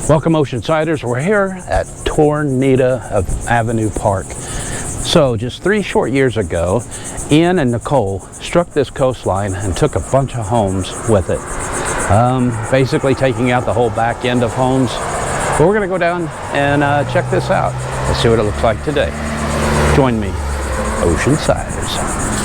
Welcome Oceansiders, we're here at Tornado Avenue Park. So just 3 short years ago, Ian and Nicole struck this coastline and took a bunch of homes with it. Basically taking out the whole back end of homes. But we're going to go down and check this out. Let's see what it looks like today. Join me, Oceansiders.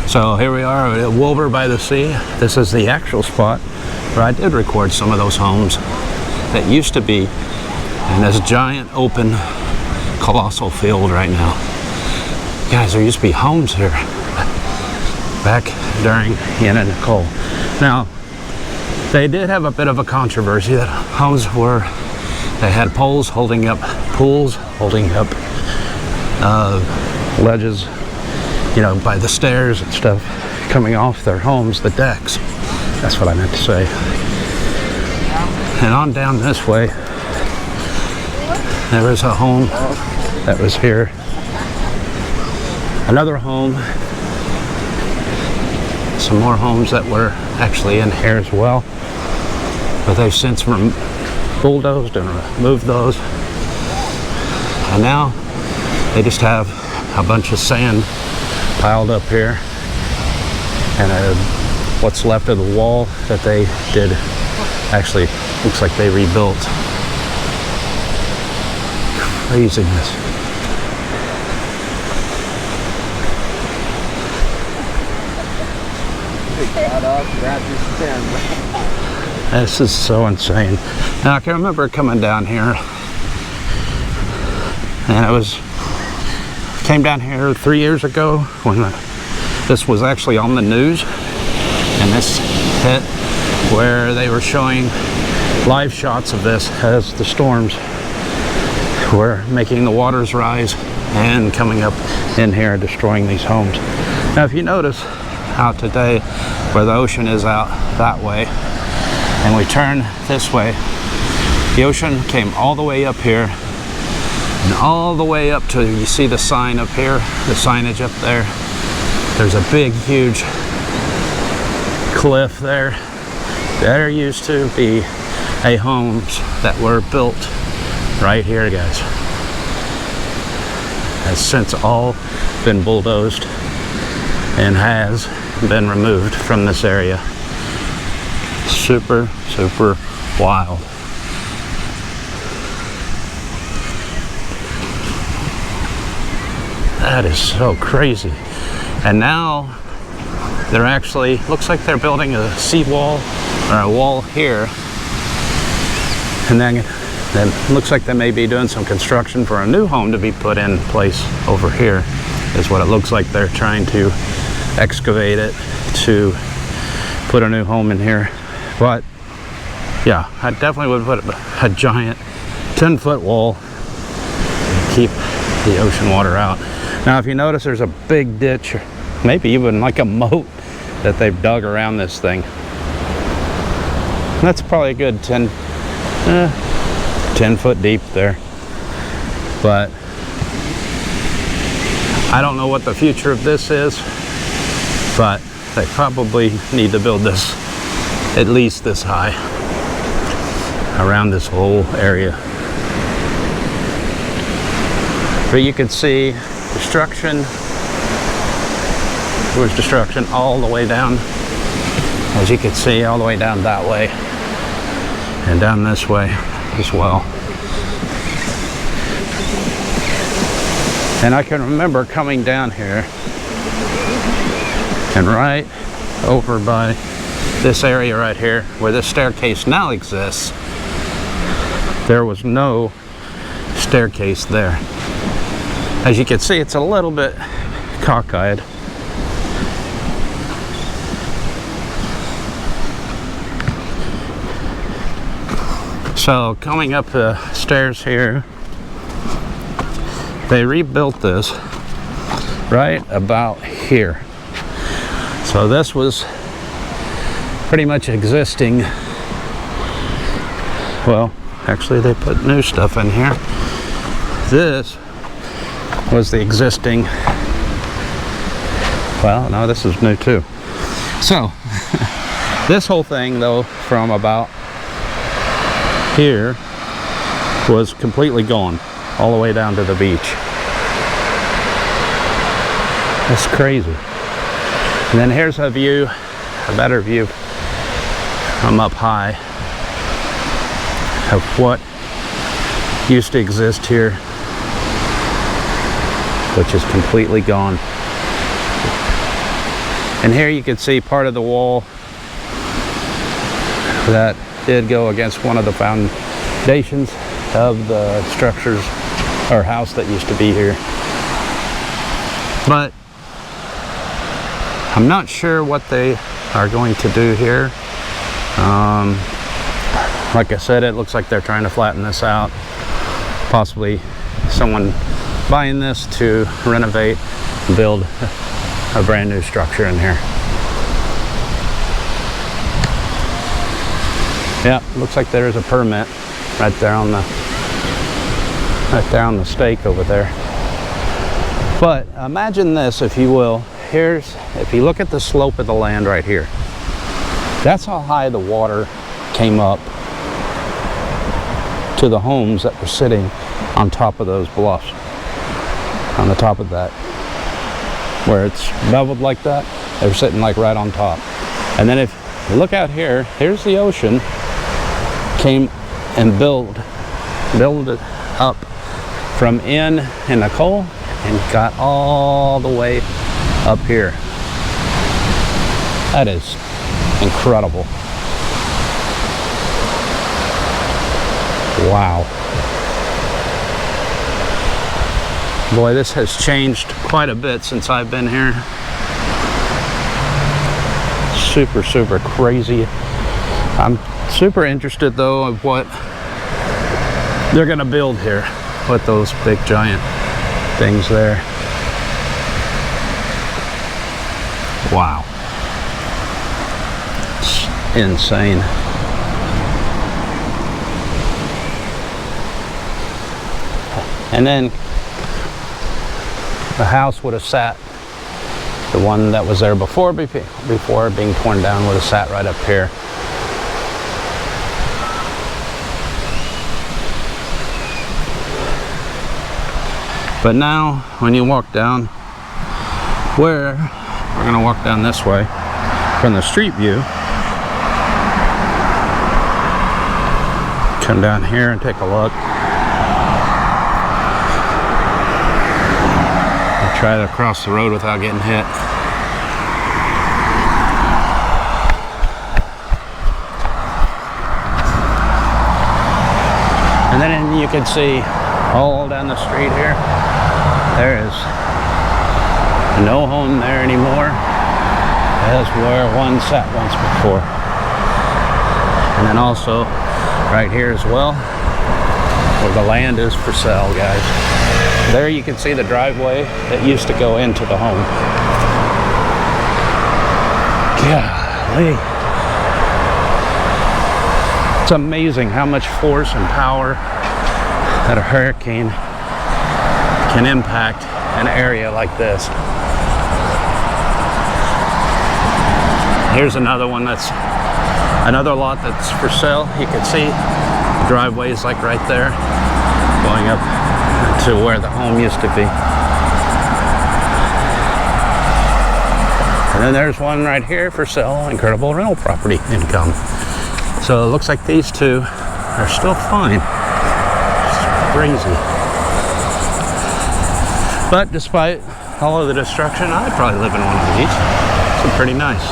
So here we are at Wilbur-by-the-Sea. This is the actual spot where I did record some of those homes that used to be in this giant open colossal field right now. Guys, there used to be homes here back during Ian and Nicole. Now, they did have a bit of a controversy that homes they had poles holding up pools, holding up ledges, you know, by the stairs and stuff coming off their homes, the decks. That's what I meant to say. And on down this way, there is a home that was here. Another home. Some more homes that were actually in here as well. But they've since bulldozed and removed those. And now they just have a bunch of sand piled up here, and what's left of the wall that they did actually looks like they rebuilt. Craziness. This is so insane. Now I can remember coming down here, and came down here 3 years ago when this was actually on the news, and this hit where they were showing live shots of this as the storms were making the waters rise and coming up in here and destroying these homes. Now if you notice out today where the ocean is out that way and we turn this way, the ocean came all the way up here and all the way up to, you see the sign up here, the signage up there. There's a big, huge cliff there. There used to be homes that were built right here, guys. Has since all been bulldozed and has been removed from this area. Super, super wild. That is so crazy. And now they're actually, looks like they're building a seawall or a wall here. And then looks like they may be doing some construction for a new home to be put in place over here, is what it looks like. They're trying to excavate it to put a new home in here. But yeah, I definitely would put a giant 10-foot wall to keep the ocean water out. Now if you notice, there's a big ditch, or maybe even like a moat that they've dug around this thing. That's probably a good 10 foot deep there. But I don't know what the future of this is, but they probably need to build this at least this high around this whole area. But you can see destruction. There was destruction all the way down, as you can see, all the way down that way and down this way as well. And I can remember coming down here And right over by this area right here, where this staircase now exists, there was no staircase there. As you can see, it's a little bit cockeyed. So coming up the stairs here, they rebuilt this right about here. So this was pretty much existing. Well, actually they put new stuff in here. This was the existing, well, no, this is new too. So this whole thing though, from about here, was completely gone all the way down to the beach. That's crazy. And then here's a view, a better view from up high of what used to exist here, which is completely gone. And here you can see part of the wall that did go against one of the foundations of the structures or house that used to be here. But I'm not sure what they are going to do here. Like I said, it looks like they're trying to flatten this out. Possibly someone buying this to renovate and build a brand new structure in here. Yeah, looks like there is a permit right there on the stake over there. But imagine this, if you will. Here's, if you look at the slope of the land right here, that's how high the water came up to the homes that were sitting on top of those bluffs, on the top of that, where it's beveled like that. They're sitting like right on top. And then if you look out here, here's the ocean came and built it up from Ian and Nicole and got all the way up here. That is incredible. Wow. Boy, this has changed quite a bit since I've been here. Super, super crazy. I'm super interested though of what they're gonna build here with those big giant things there. Wow. It's insane. And then the house would have sat, the one that was there before being torn down would have sat right up here. But now when you walk down, we're going to walk down this way from the street view, come down here and take a look. Try to cross the road without getting hit. And then you can see all down the street here, there is no home there anymore. That's where one sat once before. And then also right here as well, where the land is for sale, guys. There you can see the driveway that used to go into the home. Golly. It's amazing how much force and power that a hurricane can impact an area like this. Here's another one another lot that's for sale. You can see the driveway is like right there, going up to where the home used to be. And then there's one right here for sale, incredible rental property income. So it looks like these two are still fine. It's crazy. But despite all of the destruction, I'd probably live in one of these. It's pretty nice.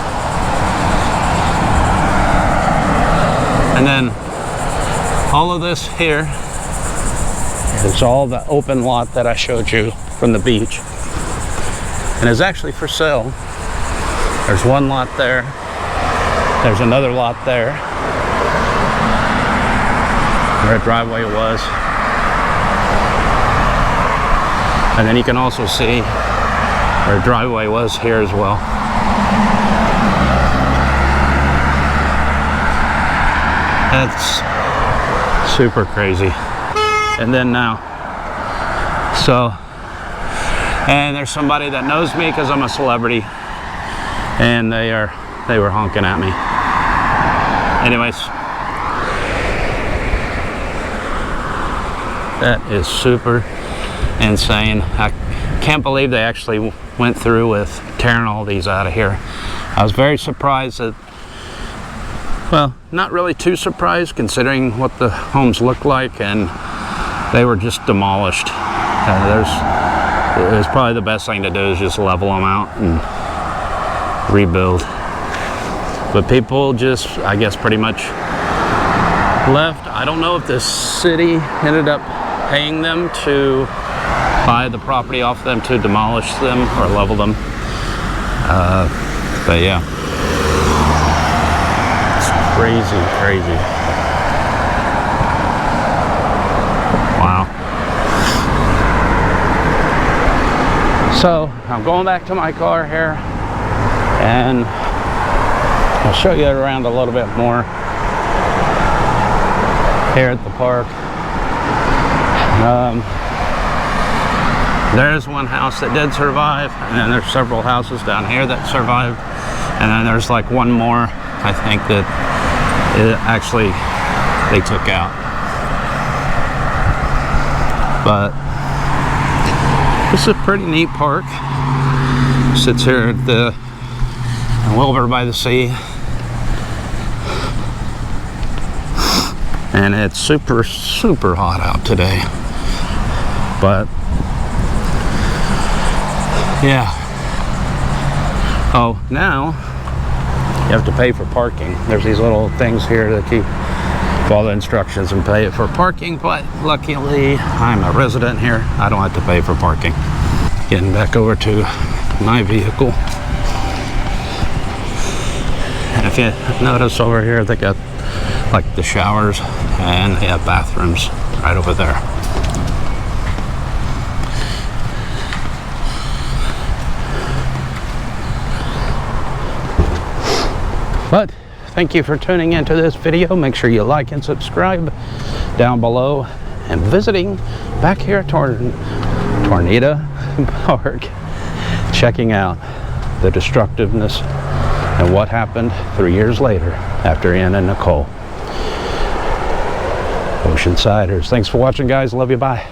And then all of this here is all the open lot that I showed you from the beach. And it's actually for sale. There's one lot there. There's another lot there where a driveway was. And then you can also see where a driveway was here as well. That's super crazy. And then now, so, and there's somebody that knows me because I'm a celebrity, and they were honking at me. Anyways, that is super insane. I can't believe they actually went through with tearing all these out of here. I was very surprised that, well, not really too surprised considering what the homes look like, and they were just demolished. It was probably the best thing to do is just level them out and rebuild. But people just, I guess, pretty much left. I don't know if the city ended up paying them to buy the property off them to demolish them or level them. But yeah, it's crazy, crazy. Wow. So I'm going back to my car here, and I'll show you around a little bit more here at the park. There's one house that did survive, and then there's several houses down here that survived, and then there's like one more, I think, that it actually they took out. But this is a pretty neat park. Sits here at the Wilbur-by-the-Sea, and it's super hot out today. But yeah. Oh, now you have to pay for parking. There's these little things here that keep follow the instructions and pay for parking, but luckily I'm a resident here. I don't have to pay for parking. Getting back over to my vehicle. And if you notice over here, they got like the showers, and they have bathrooms right over there. But thank you for tuning into this video. Make sure you like and subscribe down below, and visiting back here at Tornado Park, checking out the destructiveness and what happened 3 years later after Ian and Nicole. Oceansiders. Thanks for watching, guys. Love you. Bye.